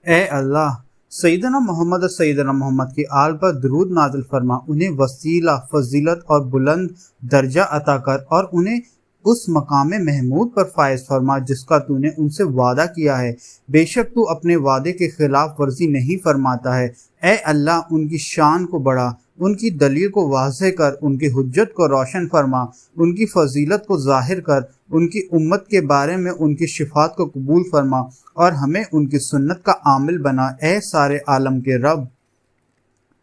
اے اللہ، سیدنا محمد اور سیدنا محمد کی آل پر درود نازل فرما، انہیں وسیلہ، فضیلت اور بلند درجہ عطا کر اور انہیں اس مقام محمود پر فائز فرما جس کا تو نے ان سے وعدہ کیا ہے۔ بے شک تو اپنے وعدے کے خلاف ورزی نہیں فرماتا ہے۔ اے اللہ، ان کی شان کو بڑھا، ان کی دلیل کو واضح کر، ان کی حجت کو روشن فرما، ان کی فضیلت کو ظاہر کر، ان کی امت کے بارے میں ان کی شفاعت کو قبول فرما اور ہمیں ان کی سنت کا عامل بنا۔ اے سارے عالم کے رب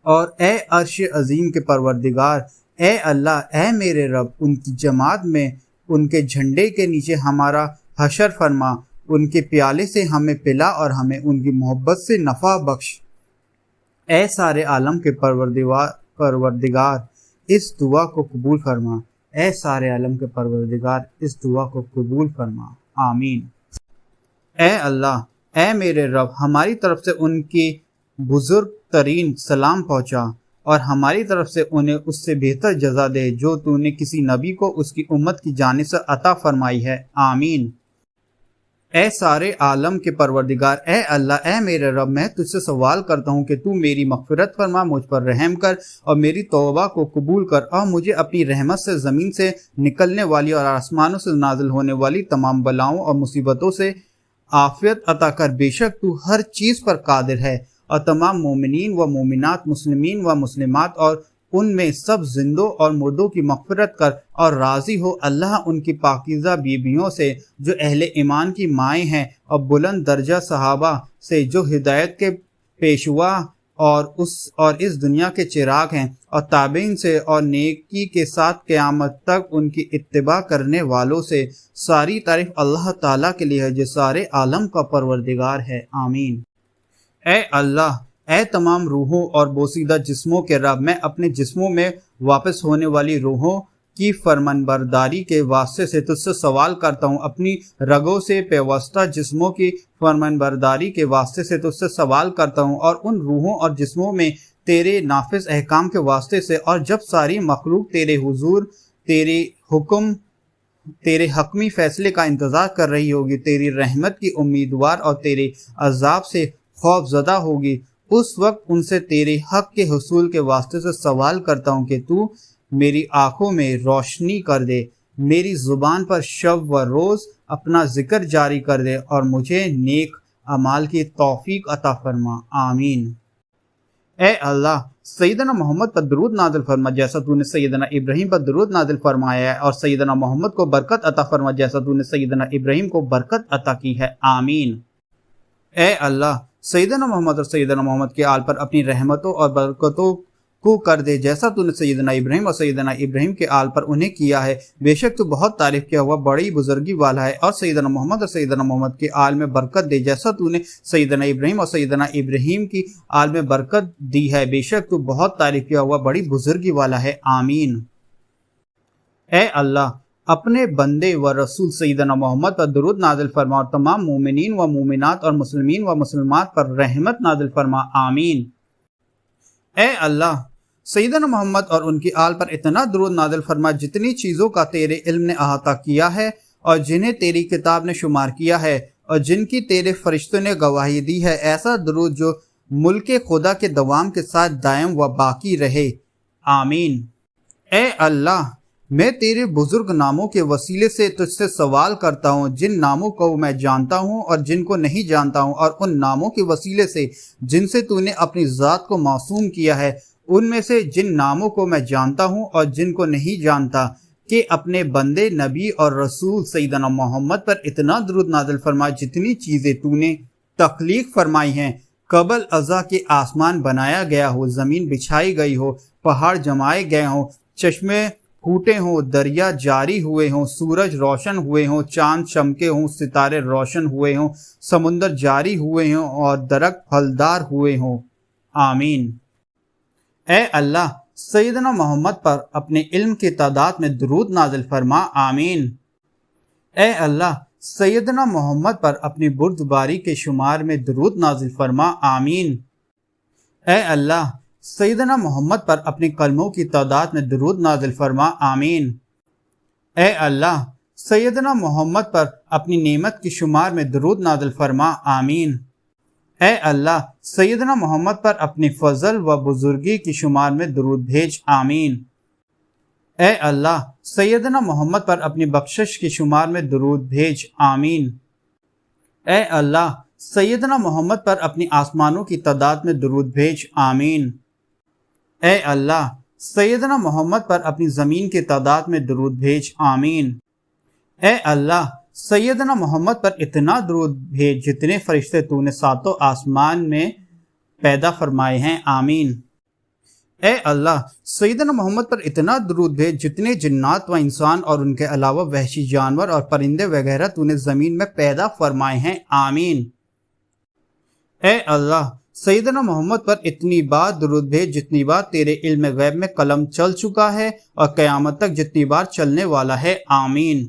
اور اے عرش عظیم کے پروردگار، اے اللہ، اے میرے رب، ان کی جماعت میں ان کے جھنڈے کے نیچے ہمارا حشر فرما، ان کے پیالے سے ہمیں پلا اور ہمیں ان کی محبت سے نفع بخش۔ اے سارے عالم کے پروردگار، اس دعا کو قبول فرما۔ اے سارے عالم کے پروردگار، اس دعا کو قبول فرما، آمین۔ اے اللہ، اے میرے رب، ہماری طرف سے ان کی بزرگ ترین سلام پہنچا اور ہماری طرف سے انہیں اس سے بہتر جزا دے جو تو نے کسی نبی کو اس کی امت کی جانب سے عطا فرمائی ہے، آمین۔ اے سارے عالم کے پروردگار، اے اللہ، اے میرے رب، میں تجھ سے سوال کرتا ہوں کہ تو میری مغفرت فرما، مجھ پر رحم کر اور میری توبہ کو قبول کر اور مجھے اپنی رحمت سے زمین سے نکلنے والی اور آسمانوں سے نازل ہونے والی تمام بلاؤں اور مصیبتوں سے عافیت عطا کر۔ بے شک تو ہر چیز پر قادر ہے اور تمام مومنین و مومنات، مسلمین و مسلمات اور ان میں سب زندوں اور مردوں کی مغفرت کر اور راضی ہو اللہ ان کی پاکیزہ بیویوں سے جو اہل ایمان کی مائیں ہیں اور بلند درجہ صحابہ سے جو ہدایت کے پیشوا اور اس دنیا کے چراغ ہیں، اور تابعین سے اور نیکی کے ساتھ قیامت تک ان کی اتباع کرنے والوں سے۔ ساری تعریف اللہ تعالیٰ کے لیے ہے جو سارے عالم کا پروردگار ہے، آمین۔ اے اللہ، اے تمام روحوں اور بوسیدہ جسموں کے رب، میں اپنے جسموں میں واپس ہونے والی روحوں کی فرمانبرداری کے واسطے سے تجھ سے سوال کرتا ہوں، اپنی رگوں سے پیوستہ جسموں کی فرمانبرداری کے واسطے سے تجھ سے سوال کرتا ہوں، اور ان روحوں اور جسموں میں تیرے نافذ احکام کے واسطے سے، اور جب ساری مخلوق تیرے حضور تیرے حکمی فیصلے کا انتظار کر رہی ہوگی، تیری رحمت کی امیدوار اور تیرے عذاب سے خوف زدہ ہوگی، اس وقت ان سے تیرے حق کے حصول کے واسطے سے سوال کرتا ہوں کہ تو میری آنکھوں میں روشنی کر دے، میری زبان پر شب و روز اپنا ذکر جاری کر دے اور مجھے نیک اعمال کی توفیق عطا فرما، آمین۔ اے اللہ، سیدنا محمد پر درود نازل فرما جیسا تو نے سیدنا ابراہیم پر درود نازل فرمایا ہے، اور سیدنا محمد کو برکت عطا فرما جیسا تو نے سیدنا ابراہیم کو برکت عطا کی ہے، آمین۔ اے اللہ، سیدنا محمد اور سیدنا محمد کے آل پر اپنی رحمتوں اور برکتوں کو کر دے جیسا تو نے سیدنا ابراہیم اور سیدنا ابراہیم کے آل پر انہیں کیا ہے۔ بے شک تو بہت تعریف کیا ہوا بڑی بزرگی والا ہے، اور سیدنا محمد اور سیدنا محمد کے آل میں برکت دے جیسا تو نے سیدنا ابراہیم اور سیدنا ابراہیم کی آل میں برکت دی ہے۔ بے شک تو بہت تعریف کیا ہوا بڑی بزرگی والا ہے، آمین۔ اے اللہ، اپنے بندے و رسول سیدنا محمد پر درود نازل فرما اور تمام مومنین و مومنات اور مسلمین و مسلمات پر رحمت نازل فرما، آمین۔ اے اللہ، سیدنا محمد اور ان کی آل پر اتنا درود نازل فرما جتنی چیزوں کا تیرے علم نے احاطہ کیا ہے اور جنہیں تیری کتاب نے شمار کیا ہے اور جن کی تیرے فرشتوں نے گواہی دی ہے، ایسا درود جو ملک خدا کے دوام کے ساتھ دائم و باقی رہے، آمین۔ اے اللہ، میں تیرے بزرگ ناموں کے وسیلے سے تجھ سے سوال کرتا ہوں، جن ناموں کو میں جانتا ہوں اور جن کو نہیں جانتا ہوں، اور ان ناموں کے وسیلے سے جن سے تو نے اپنی ذات کو معصوم کیا ہے، ان میں سے جن ناموں کو میں جانتا ہوں اور جن کو نہیں جانتا، کہ اپنے بندے نبی اور رسول سیدنا محمد پر اتنا درود نازل فرما جتنی چیزیں تو نے تخلیق فرمائی ہیں، قبل ازاں کے آسمان بنایا گیا ہو، زمین بچھائی گئی ہو، پہاڑ جمائے گئے ہوں، چشمے پھوٹے ہوں، دریا جاری ہوئے ہوں، سورج روشن ہوئے ہوں، چاند چمکے ہوں، ستارے روشن ہوئے ہوں، سمندر جاری ہوئے ہوں اور درخت پھلدار ہوئے ہوں، آمین۔ اے اللہ، سیدنا محمد پر اپنے علم کی تعداد میں درود نازل فرما، آمین۔ اے اللہ، سیدنا محمد پر اپنی بردباری کے شمار میں درود نازل فرما، آمین۔ اے اللہ، سیدنا محمد پر اپنی کلموں کی تعداد میں درود نازل فرما، آمین۔ اے اللہ، سیدنا محمد پر اپنی نعمت کی شمار میں درود نازل فرما، آمین۔ اے اللہ سیدنا محمد پر اپنی فضل و بزرگی کی شمار میں درود بھیج، آمین۔ اے اللہ سیدنا محمد پر اپنی بخشش کی شمار میں درود بھیج، آمین۔ اے اللہ سیدنا محمد پر اپنی آسمانوں کی تعداد میں درود بھیج، آمین۔ اے اللہ سیدنا محمد پر اپنی زمین کی تعداد میں درود بھیج، آمین۔ اے اللہ سیدنا محمد پر اتنا درود بھیج جتنے فرشتے تو نے ساتوں آسمان میں پیدا فرمائے ہیں، آمین۔ اے اللہ سیدنا محمد پر اتنا درود بھیج جتنے جنات و انسان اور ان کے علاوہ وحشی جانور اور پرندے وغیرہ تو نے زمین میں پیدا فرمائے ہیں، آمین۔ اے اللہ سیدنا محمد پر اتنی بار درود بھیج جتنی بار تیرے علم غیب میں قلم چل چکا ہے اور قیامت تک جتنی بار چلنے والا ہے، آمین۔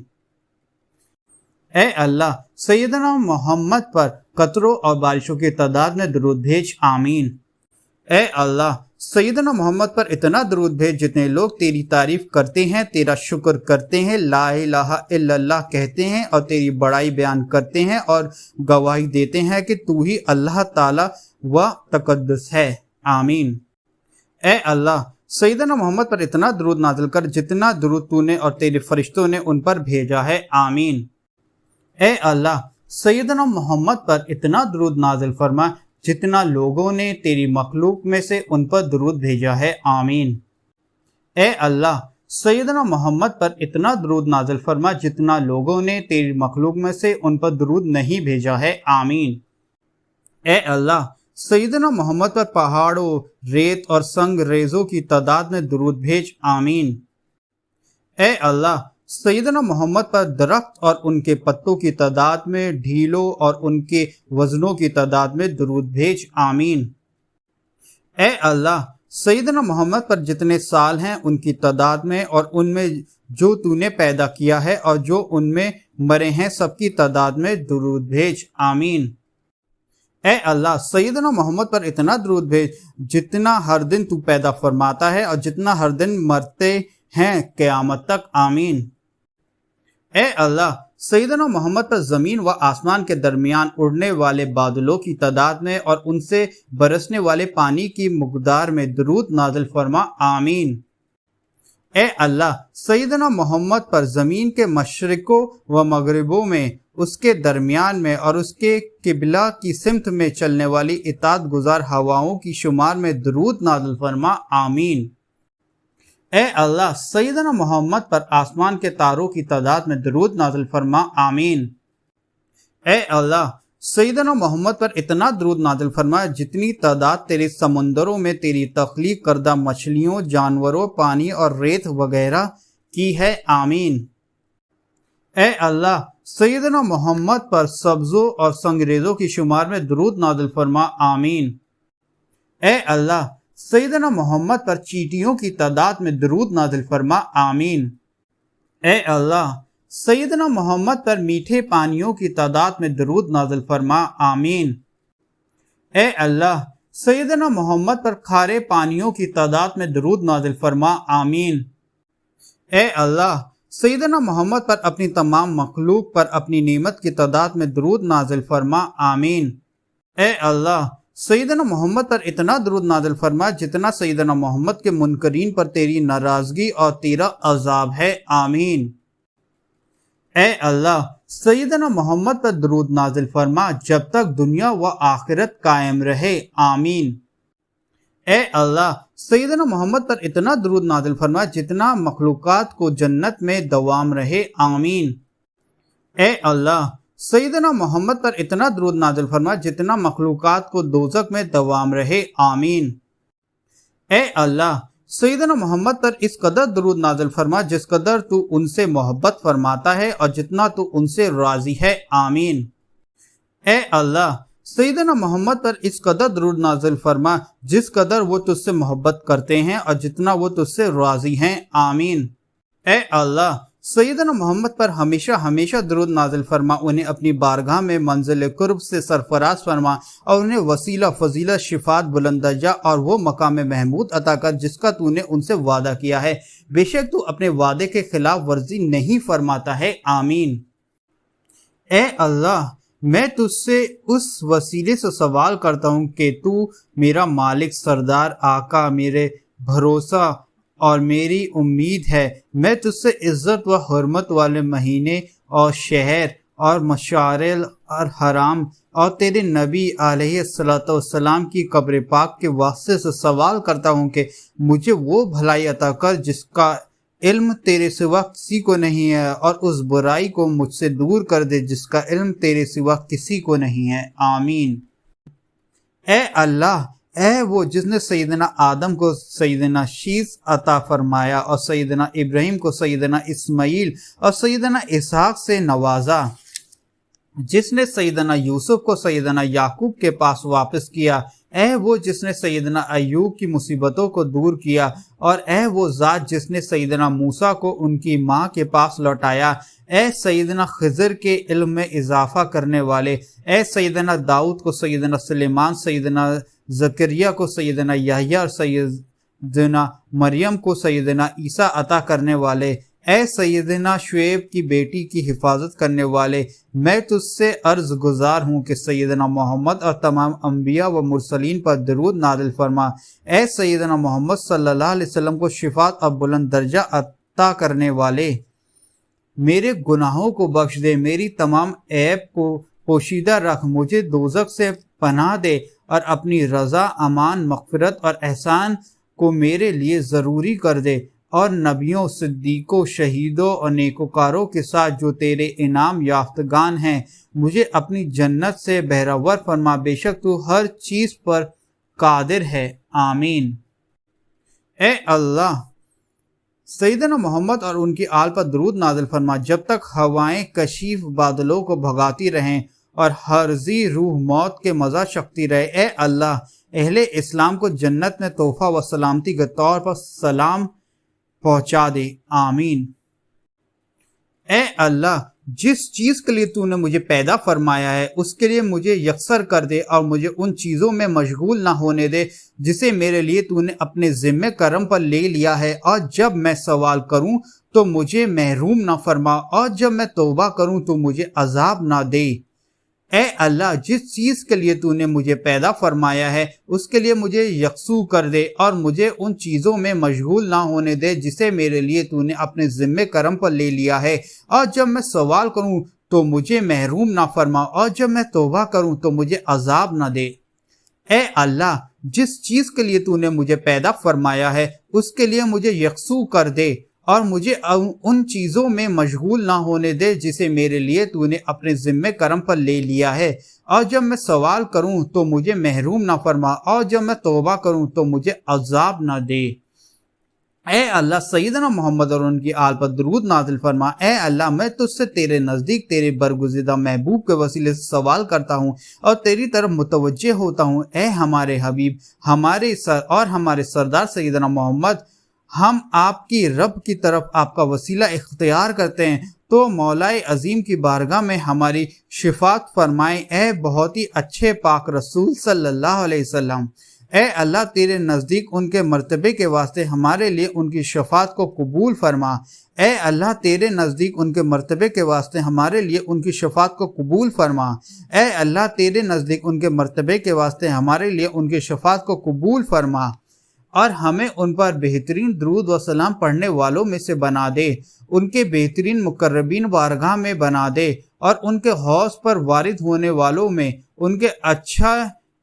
اے اللہ سیدنا محمد پر قطروں اور بارشوں کی تعداد میں درود بھیج، آمین۔ اے اللہ سیدنا محمد پر اتنا درود بھیج جتنے لوگ تیری تعریف کرتے ہیں، تیرا شکر کرتے ہیں، لا الہ الا اللہ کہتے ہیں اور تیری بڑائی بیان کرتے ہیں اور گواہی دیتے ہیں کہ تو ہی اللہ تعالی و تقدس ہے، آمین۔ اے اللہ سیدنا محمد پر اتنا درود نازل کر جتنا درود تو نے اور تیرے فرشتوں نے ان پر بھیجا ہے، آمین۔ اے اللہ سیدنا محمد پر اتنا درود نازل فرما جتنا لوگوں نے تیری مخلوق میں سے ان پر درود بھیجا ہے، آمین۔ اے اللہ سیدنا محمد پر اتنا درود نازل فرما جتنا لوگوں نے تیری مخلوق میں سے ان پر درود نہیں بھیجا ہے، آمین۔ اے اللہ سیدنا محمد پر پہاڑوں، ریت اور سنگ ریزوں کی تعداد میں درود بھیج، آمین۔ اے اللہ سیدنا محمد پر درخت اور ان کے پتوں کی تعداد میں، ڈھیلوں اور ان کے وزنوں کی تعداد میں درود بھیج، آمین۔ اے اللہ سیدنا محمد پر جتنے سال ہیں ان کی تعداد میں اور ان میں جو تو نے پیدا کیا ہے اور جو ان میں مرے ہیں سب کی تعداد میں درود بھیج، آمین۔ اے اللہ سیدنا محمد پر اتنا درود بھیج جتنا ہر دن تو پیدا فرماتا ہے اور جتنا ہر دن مرتے ہیں قیامت تک، آمین۔ اے اللہ سیدنا محمد پر زمین و آسمان کے درمیان اڑنے والے بادلوں کی تعداد میں اور ان سے برسنے والے پانی کی مقدار میں درود نازل فرما، آمین۔ اے اللہ سیدنا محمد پر زمین کے مشرقوں و مغربوں میں، اس کے درمیان میں اور اس کے قبلہ کی سمت میں چلنے والی اطاعت گزار ہواؤں کی شمار میں درود نازل فرما، آمین۔ اے اللہ سیدنا محمد پر آسمان کے تاروں کی تعداد میں درود نازل فرما، آمین۔ اے اللہ سیدنا محمد پر اتنا درود نازل فرما جتنی تعداد تیرے سمندروں میں تیری تخلیق کردہ مچھلیوں، جانوروں، پانی اور ریت وغیرہ کی ہے، آمین۔ اے اللہ سیدنا محمد پر سبزوں اور سنگریزوں کی شمار میں درود نازل فرما، آمین۔ اے اللہ سیدنا محمد پر چیٹیوں کی تعداد میں درود نازل فرما، آمین۔ اے اللہ سیدنا محمد پر میٹھے پانیوں کی تعداد میں درود نازل فرما، آمین۔ اے اللہ سیدنا محمد پر کھارے پانیوں کی تعداد میں درود نازل فرما، آمین۔ اے اللہ سیدنا محمد پر اپنی تمام مخلوق پر اپنی نعمت کی تعداد میں درود نازل فرما، آمین۔ اے اللہ سیدنا محمد پر اتنا درود نازل فرما جتنا سیدنا محمد کے منکرین پر تیری ناراضگی اور تیرا عذاب ہے، آمین۔ اے اللہ سیدنا محمد پر درود نازل فرما جب تک دنیا و آخرت قائم رہے، آمین۔ اے اللہ سیدنا محمد پر اتنا درود نازل فرما جتنا مخلوقات کو جنت میں دوام رہے، آمین۔ اے اللہ سیدنا محمد پر اتنا درود نازل فرما جتنا مخلوقات کو دوزخ میں دوام رہے، آمین۔ اے اللہ سیدنا محمد پر اس قدر درود نازل فرما جس قدر تو ان سے محبت فرماتا ہے اور جتنا تو ان سے راضی ہے، آمین۔ اے اللہ سیدنا محمد پر اس قدر درود نازل فرما جس قدر وہ تجھ سے محبت کرتے ہیں اور جتنا وہ تجھ سے راضی ہیں، آمین۔ اے اللہ سیدنا محمد پر ہمیشہ ہمیشہ درود نازل فرما، انہیں اپنی بارگاہ میں منزل قرب سے سرفراز فرما اور انہیں وسیلہ، فضیلت، شفاعت، بلند درجہ اور وہ مقام محمود عطا کر جس کا تو نے ان سے وعدہ کیا ہے، بے شک تو اپنے وعدے کے خلاف ورزی نہیں فرماتا ہے، آمین۔ اے اللہ میں تجھ سے اس وسیلے سے سوال کرتا ہوں کہ تو میرا مالک، سردار، آقا، میرے بھروسہ اور میری امید ہے۔ میں تجھ سے عزت و حرمت والے مہینے اور شہر اور مشعر الحرام اور تیرے نبی علیہ السلام کی قبر پاک کے واسطے سے سوال کرتا ہوں کہ مجھے وہ بھلائی عطا کر جس کا علم تیرے سوا کسی کو نہیں ہے، اور اس برائی کو مجھ سے دور کر دے جس کا علم تیرے سوا کسی کو نہیں ہے۔ آمین۔ اے اللہ، اے وہ جس نے سیدنا آدم کو سیدنا شیس عطا فرمایا اور سیدنا ابراہیم کو سیدنا اسماعیل اور سیدنا اسحاق سے نوازا، جس نے سیدنا یوسف کو سیدنا یعقوب کے پاس واپس کیا، اے وہ جس نے سیدنا ایوب کی مصیبتوں کو دور کیا، اور اے وہ ذات جس نے سیدنا موسیٰ کو ان کی ماں کے پاس لوٹایا، اے سیدنا خضر کے علم میں اضافہ کرنے والے، اے سیدنا داؤد کو سیدنا سلیمان، سیدنا زکریا کو سیدنا یحییٰ اور سیدنا مریم کو سیدنا عیسیٰ عطا کرنے والے، اے سیدنا شعیب کی بیٹی کی حفاظت کرنے والے، میں تجھ سے عرض گزار ہوں کہ سیدنا محمد اور تمام انبیاء و مرسلین پر درود نازل فرما۔ اے سیدنا محمد صلی اللہ علیہ وسلم کو شفاعت اور بلند درجہ عطا کرنے والے، میرے گناہوں کو بخش دے، میری تمام عیب کو پوشیدہ رکھ، مجھے دوزخ سے پناہ دے، اور اپنی رضا، امان، مغفرت اور احسان کو میرے لیے ضروری کر دے، اور نبیوں، صدیقوں، شہیدوں اور نیکوکاروں کے ساتھ جو تیرے انعام یافتگان ہیں مجھے اپنی جنت سے بہرور فرما، بے شک تو ہر چیز پر قادر ہے۔ آمین۔ اے اللہ، سیدنا محمد اور ان کی آل پر درود نازل فرما، جب تک ہوائیں کشیف بادلوں کو بھگاتی رہیں اور ہرزی روح موت کے مزہ چکھتی رہے۔ اے اللہ، اہل اسلام کو جنت میں تحفہ و سلامتی کے طور پر سلام پہنچا دے۔ آمین۔ اے اللہ، جس چیز کے لیے تو نے مجھے پیدا فرمایا ہے اس کے لیے مجھے یکسر کر دے، اور مجھے ان چیزوں میں مشغول نہ ہونے دے جسے میرے لیے تو نے اپنے ذمہ کرم پر لے لیا ہے، اور جب میں سوال کروں تو مجھے محروم نہ فرما، اور جب میں توبہ کروں تو مجھے عذاب نہ دے۔ اے اللہ، جس چیز کے لیے تو نے مجھے پیدا فرمایا ہے اس کے لیے مجھے یکسو کر دے، اور مجھے ان چیزوں میں مشغول نہ ہونے دے جسے میرے لیے تو نے اپنے ذمہ کرم پر لے لیا ہے، اور جب میں سوال کروں تو مجھے محروم نہ فرما، اور جب میں توبہ کروں تو مجھے عذاب نہ دے۔ اے اللہ، جس چیز کے لیے تو نے مجھے پیدا فرمایا ہے اس کے لیے مجھے یکسو کر دے، اور مجھے ان چیزوں میں مشغول نہ ہونے دے جسے میرے لیے تو نے اپنے ذمہ کرم پر لے لیا ہے، اور جب میں سوال کروں تو مجھے محروم نہ فرما، اور جب میں توبہ کروں تو مجھے عذاب نہ دے۔ اے اللہ، سیدنا محمد اور ان کی آل پر درود نازل فرما۔ اے اللہ، میں تجھ سے تیرے نزدیک تیرے برگزیدہ محبوب کے وسیلے سے سوال کرتا ہوں اور تیری طرف متوجہ ہوتا ہوں۔ اے ہمارے حبیب، ہمارے سردار سیدنا محمد، ہم آپ کی رب کی طرف آپ کا وسیلہ اختیار کرتے ہیں، تو مولائے عظیم کی بارگاہ میں ہماری شفاعت فرمائیں۔ اے بہت ہی اچھے پاک رسول صلی اللہ علیہ وسلم، اے اللہ، تیرے نزدیک ان کے مرتبے کے واسطے ہمارے لیے ان کی شفاعت کو قبول فرما۔ اے اللہ، تیرے نزدیک ان کے مرتبے کے واسطے ہمارے لیے ان کی شفاعت کو قبول فرما۔ اے اللہ، تیرے نزدیک ان کے مرتبے کے واسطے ہمارے لیے ان کی شفاعت کو قبول فرما، اور ہمیں ان پر بہترین درود و سلام پڑھنے والوں میں سے بنا دے، ان کے بہترین مقربین بارگاہ میں بنا دے، اور ان کے حوض پر وارد ہونے والوں میں، ان کے اچھا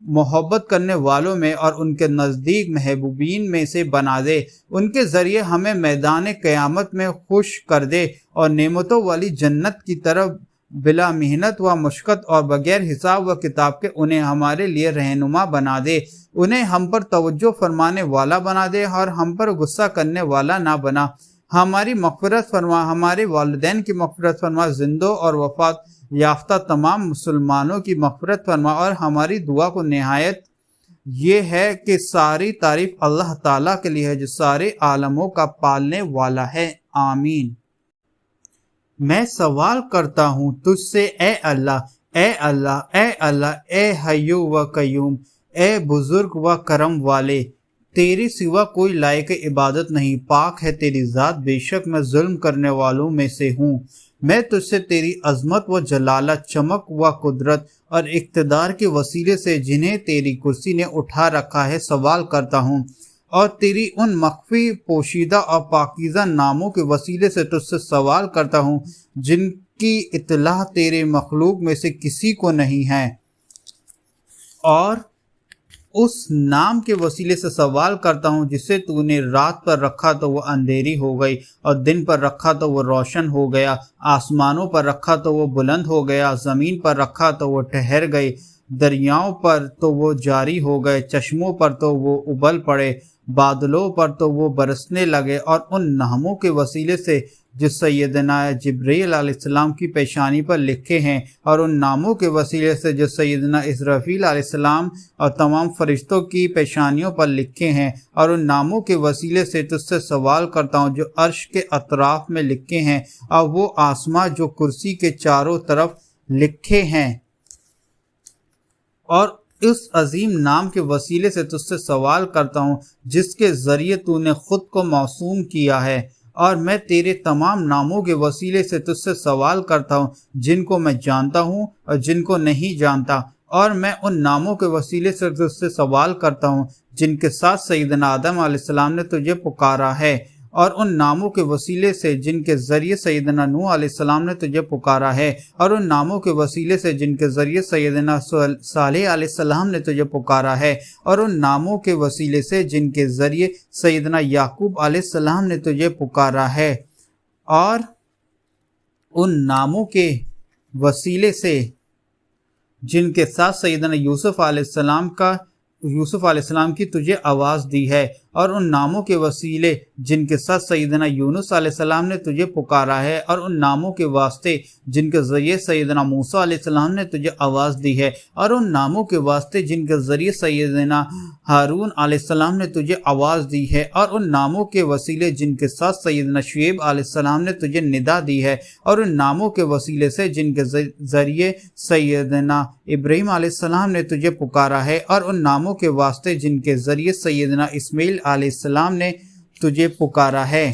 محبت کرنے والوں میں اور ان کے نزدیک محبوبین میں سے بنا دے۔ ان کے ذریعے ہمیں میدان قیامت میں خوش کر دے اور نعمتوں والی جنت کی طرف بلا محنت و مشقت اور بغیر حساب و کتاب کے انہیں ہمارے لیے رہنما بنا دے، انہیں ہم پر توجہ فرمانے والا بنا دے اور ہم پر غصہ کرنے والا نہ بنا۔ ہماری مغفرت فرما، ہمارے والدین کی مغفرت فرما، زندوں اور وفات یافتہ تمام مسلمانوں کی مغفرت فرما، اور ہماری دعا کو نہایت یہ ہے کہ ساری تعریف اللہ تعالیٰ کے لیے ہے جو سارے عالموں کا پالنے والا ہے۔ آمین۔ میں سوال کرتا ہوں تجھ سے، اے اللہ، اے اللہ، اے اللہ، اے حیو و قیوم، اے بزرگ و کرم والے، تیرے سوا کوئی لائق عبادت نہیں، پاک ہے تیری ذات، بے شک میں ظلم کرنے والوں میں سے ہوں۔ میں تجھ سے تیری عظمت و جلالت، چمک و قدرت اور اقتدار کے وسیلے سے جنہیں تیری کرسی نے اٹھا رکھا ہے سوال کرتا ہوں، اور تیری ان مخفی، پوشیدہ اور پاکیزہ ناموں کے وسیلے سے تجھ سے سوال کرتا ہوں جن کی اطلاع تیرے مخلوق میں سے کسی کو نہیں ہے، اور اس نام کے وسیلے سے سوال کرتا ہوں جسے تو نے رات پر رکھا تو وہ اندھیری ہو گئی، اور دن پر رکھا تو وہ روشن ہو گیا، آسمانوں پر رکھا تو وہ بلند ہو گیا، زمین پر رکھا تو وہ ٹھہر گئی، دریاؤں پر تو وہ جاری ہو گئے، چشموں پر تو وہ ابل پڑے، بادلوں پر تو وہ برسنے لگے، اور ان ناموں کے وسیلے سے جو سیدنا جبرائیل علیہ السلام کی پیشانی پر لکھے ہیں، اور ان ناموں کے وسیلے سے جو سیدنا اسرافیل علیہ السلام اور تمام فرشتوں کی پیشانیوں پر لکھے ہیں، اور ان ناموں کے وسیلے سے تجھ سے سوال کرتا ہوں جو عرش کے اطراف میں لکھے ہیں، اور وہ آسماں جو کرسی کے چاروں طرف لکھے ہیں، اور اس عظیم نام کے وسیلے سے تجھ سے سوال کرتا ہوں جس کے ذریعے تو نے خود کو معصوم کیا ہے، اور میں تیرے تمام ناموں کے وسیلے سے تجھ سے سوال کرتا ہوں جن کو میں جانتا ہوں اور جن کو نہیں جانتا، اور میں ان ناموں کے وسیلے سے تجھ سے سوال کرتا ہوں جن کے ساتھ سیدنا آدم علیہ السلام نے تجھے پکارا ہے، اور ان ناموں کے وسیلے سے جن کے ذریعے سیدنا نوح علیہ السلام نے تجھے پکارا ہے، اور ان ناموں کے وسیلے سے جن کے ذریعے سیدنا صالح علیہ السلام نے تجھے پکارا ہے، اور ان ناموں کے وسیلے سے جن کے ذریعے سیدنا یعقوب علیہ السلام نے تجھے پکارا ہے، اور ان ناموں کے وسیلے سے جن کے ساتھ سیدنا یوسف علیہ السلام کی تجھے آواز دی ہے، اور ان ناموں کے وسیلے جن کے ساتھ سیدنا یونس علیہ السلام نے تجھے پکارا ہے، اور ان ناموں کے واسطے جن کے ذریعے سیدنا موسیٰ علیہ السلام نے تجھے آواز دی ہے، اور ان ناموں کے واسطے جن کے ذریعے سیدنا ہارون علیہ السلام نے تجھے آواز دی ہے، اور ان ناموں کے وسیلے جن کے ساتھ سیدنا شعیب علیہ السلام نے تجھے ندا دی ہے، اور ان ناموں کے وسیلے سے جن کے ذریعے سیدنا ابراہیم علیہ السلام نے تجھے پکارا ہے، اور ان ناموں کے واسطے جن کے ذریعے سیدنا اسماعیل علیہ السلام نے تجھے پکارا ہے،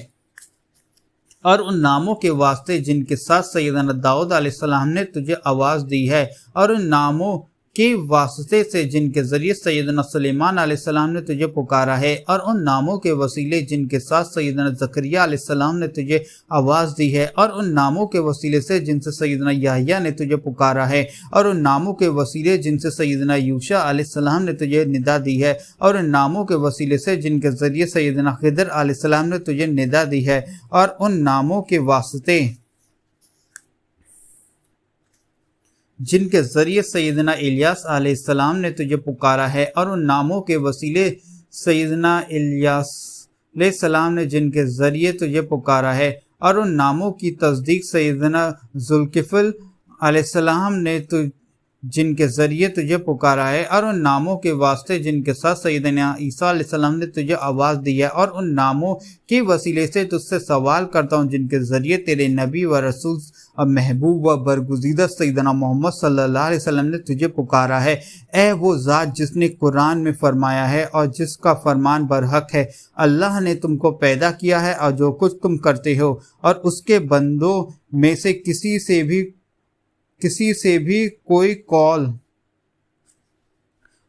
اور ان ناموں کے واسطے جن کے ساتھ سیدنا داؤد علیہ السلام نے تجھے آواز دی ہے، اور ان ناموں کے واسطے سے جن کے ذریعے سیدنا سلیمان علیہ السلام نے تجھے پکارا ہے، اور ان ناموں کے وسیلے جن کے ساتھ سیدنا زکریا علیہ السلام نے تجھے آواز دی ہے، اور ان ناموں کے وسیلے سے جن سے سیدنا یحییٰ نے تجھے پکارا ہے، اور ان ناموں کے وسیلے جن سے سیدنا یوشع علیہ السلام نے تجھے ندا دی ہے، اور ان ناموں کے وسیلے سے جن کے ذریعے سیدنا خضر علیہ السلام نے تجھے ندا دی ہے، اور ان ناموں کے واسطے جن کے ذریعے سیدنا الیاس علیہ السلام نے تجھے پکارا ہے، اور ان ناموں کے وسیلے سیدنا الیاس علیہ السلام نے جن کے ذریعے تجھے پکارا ہے، اور ان ناموں کی تصدیق سیدنا ذوالکفل علیہ السلام نے جن کے ذریعے تجھے پکارا ہے، اور ان ناموں کے واسطے جن کے ساتھ سیدنا عیسیٰ علیہ السلام نے تجھے آواز دی ہے، اور ان ناموں کے وسیلے سے تجھ سے سوال کرتا ہوں جن کے ذریعے تیرے نبی و رسول اور محبوب و برگزیدہ سیدنا محمد صلی اللہ علیہ وسلم نے تجھے پکارا ہے۔ اے وہ ذات جس نے قرآن میں فرمایا ہے اور جس کا فرمان برحق ہے، اللہ نے تم کو پیدا کیا ہے اور جو کچھ تم کرتے ہو، اور اس کے بندوں میں سے کسی سے بھی کوئی قول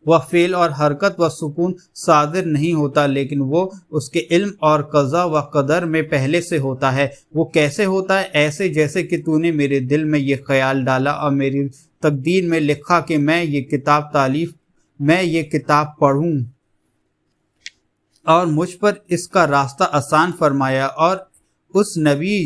و فعل اور حرکت و سکون صادر نہیں ہوتا لیکن وہ اس کے علم اور قضا و قدر میں پہلے سے ہوتا ہے۔ وہ کیسے ہوتا ہے؟ ایسے جیسے کہ تو نے میرے دل میں یہ خیال ڈالا اور میری تقدیر میں لکھا کہ میں یہ کتاب پڑھوں، اور مجھ پر اس کا راستہ آسان فرمایا، اور اس نبی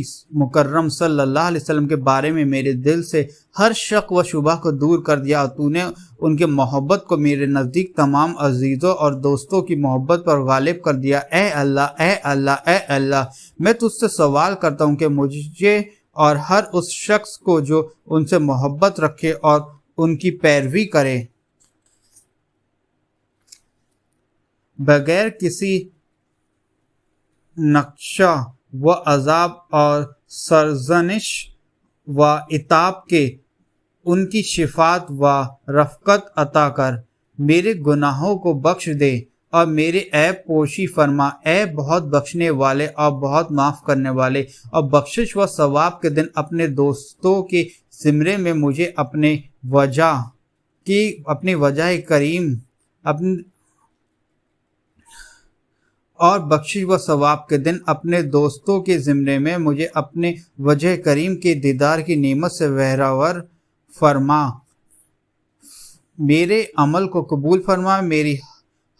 مکرم صلی اللہ علیہ وسلم کے بارے میں میرے دل سے ہر شک و شبہ کو دور کر دیا، اور تو نے ان کے محبت کو میرے نزدیک تمام عزیزوں اور دوستوں کی محبت پر غالب کر دیا۔ اے اللہ، اے اللہ، اے اللہ، میں تجھ سے سوال کرتا ہوں کہ مجھے اور ہر اس شخص کو جو ان سے محبت رکھے اور ان کی پیروی کرے، بغیر کسی نقشہ و عذاب اور سرزنش و عتاب کے ان کی شفاعت و رفقت عطا کر، میرے گناہوں کو بخش دے اور میرے عیب پوشی فرما، اے بہت بخشنے والے اور بہت معاف کرنے والے، اور بخشش و ثواب کے دن اپنے دوستوں کے زمرے میں مجھے اپنی وجہ کریم اور بخشش و ثواب کے دن اپنے دوستوں کے زمرے میں مجھے اپنے وجہ کریم کے دیدار کی نعمت سے بہرور فرما، میرے عمل کو قبول فرما، میری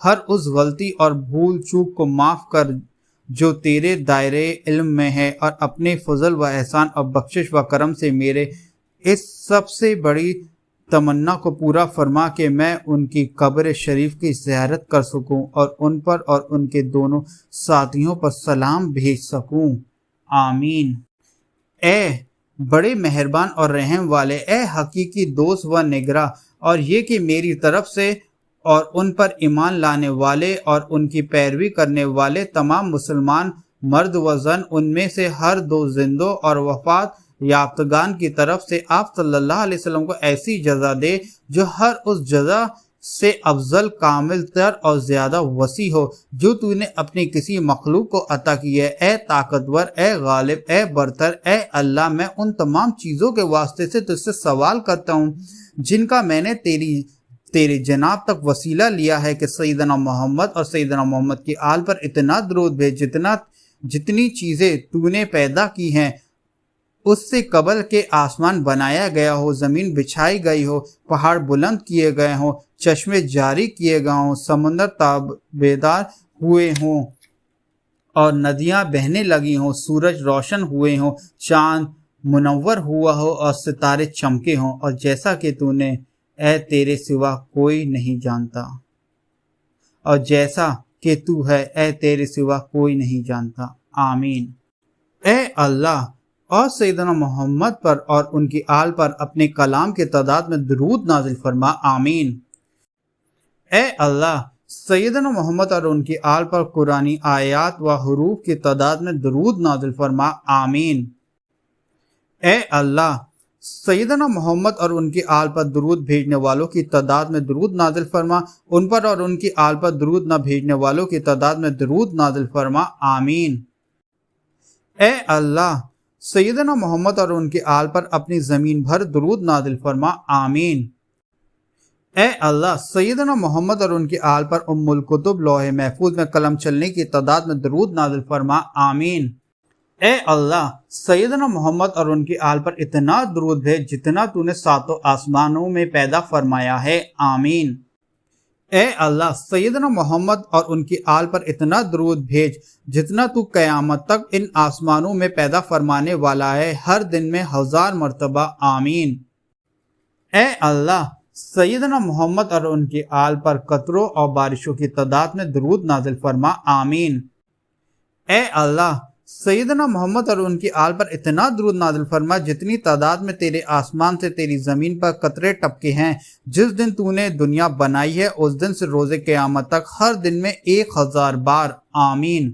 ہر اس غلطی اور بھول چوک کو معاف کر جو تیرے دائرے علم میں ہے، اور اپنے فضل و احسان اور بخشش و کرم سے میرے اس سب سے بڑی تمنا کو پورا فرما کہ میں ان کی قبر شریف کی زیارت کر سکوں اور ان پر اور ان کے دونوں ساتھیوں پر سلام بھیج سکوں، آمین۔ اے بڑے مہربان اور رحم والے، اے حقیقی دوست و نگراں، اور یہ کہ میری طرف سے اور ان پر ایمان لانے والے اور ان کی پیروی کرنے والے تمام مسلمان مرد و زن، ان میں سے ہر دو زندوں اور وفات یافتگان کی طرف سے آپ صلی اللہ علیہ وسلم کو ایسی جزا دے جو ہر اس جزا سے افضل، کامل تر اور زیادہ وسیع ہو جو تو نے اپنی کسی مخلوق کو عطا کی ہے۔ اے طاقتور، اے غالب، اے برتر، اے اللہ، میں ان تمام چیزوں کے واسطے سے تجھ سے سوال کرتا ہوں جن کا میں نے تیرے جناب تک وسیلہ لیا ہے، کہ سیدنا محمد اور سیدنا محمد کی آل پر اتنا درود بھیج جتنی چیزیں تو نے پیدا کی ہیں اس سے قبل کہ آسمان بنایا گیا ہو، زمین بچھائی گئی ہو، پہاڑ بلند کیے گئے ہوں، چشمے جاری کیے گئے ہوں، سمندر تابیدار ہوئے ہوں اور ندیاں بہنے لگی ہوں، سورج روشن ہوئے ہوں، چاند منور ہوا ہو اور ستارے چمکے ہوں، اور جیسا کہ تو نے، اے تیرے سوا کوئی نہیں جانتا، اور جیسا کہ تو ہے، اے تیرے سوا کوئی نہیں جانتا، آمین۔ اے اللہ، اور سیدنا محمد پر اور ان کی آل پر اپنے کلام کے تعداد میں درود نازل فرما، آمین۔ اے اللہ، سیدنا محمد اور ان کی آل پر قرآنی آیات و حروف کی تعداد میں درود نازل فرما، آمین۔ اے اللہ، سیدنا محمد اور ان کی آل پر درود بھیجنے والوں کی تعداد میں درود نازل فرما، ان پر اور ان کی آل پر درود نہ بھیجنے والوں کی تعداد میں درود نازل فرما، آمین۔ اے اللہ، سیدنا محمد اور ان کی آل پر اپنی زمین بھر درود نازل فرما، آمین۔ اے اللہ، سیدنا محمد اور ان کی آل پر ام الکتب لوح محفوظ میں قلم چلنے کی تعداد میں درود نازل فرما، آمین۔ اے اللہ، سیدنا محمد اور ان کی آل پر اتنا درود بھیج جتنا تو نے ساتوں آسمانوں میں پیدا فرمایا ہے، آمین۔ اے اللہ، سیدنا محمد اور ان کی آل پر اتنا درود بھیج جتنا تو قیامت تک ان آسمانوں میں پیدا فرمانے والا ہے، ہر دن میں 1000 مرتبہ، آمین۔ اے اللہ، سیدنا محمد اور ان کی آل پر قطروں اور بارشوں کی تعداد میں درود نازل فرما، آمین۔ اے اللہ، سیدنا محمد اور ان کی آل پر اتنا درود نازل فرما جتنی تعداد میں تیرے آسمان سے تیری زمین پر قطرے ٹپکے ہیں۔ جس دن تو نے دنیا بنائی ہے اس دن سے روز قیامت تک ہر دن میں 1000 بار، آمین۔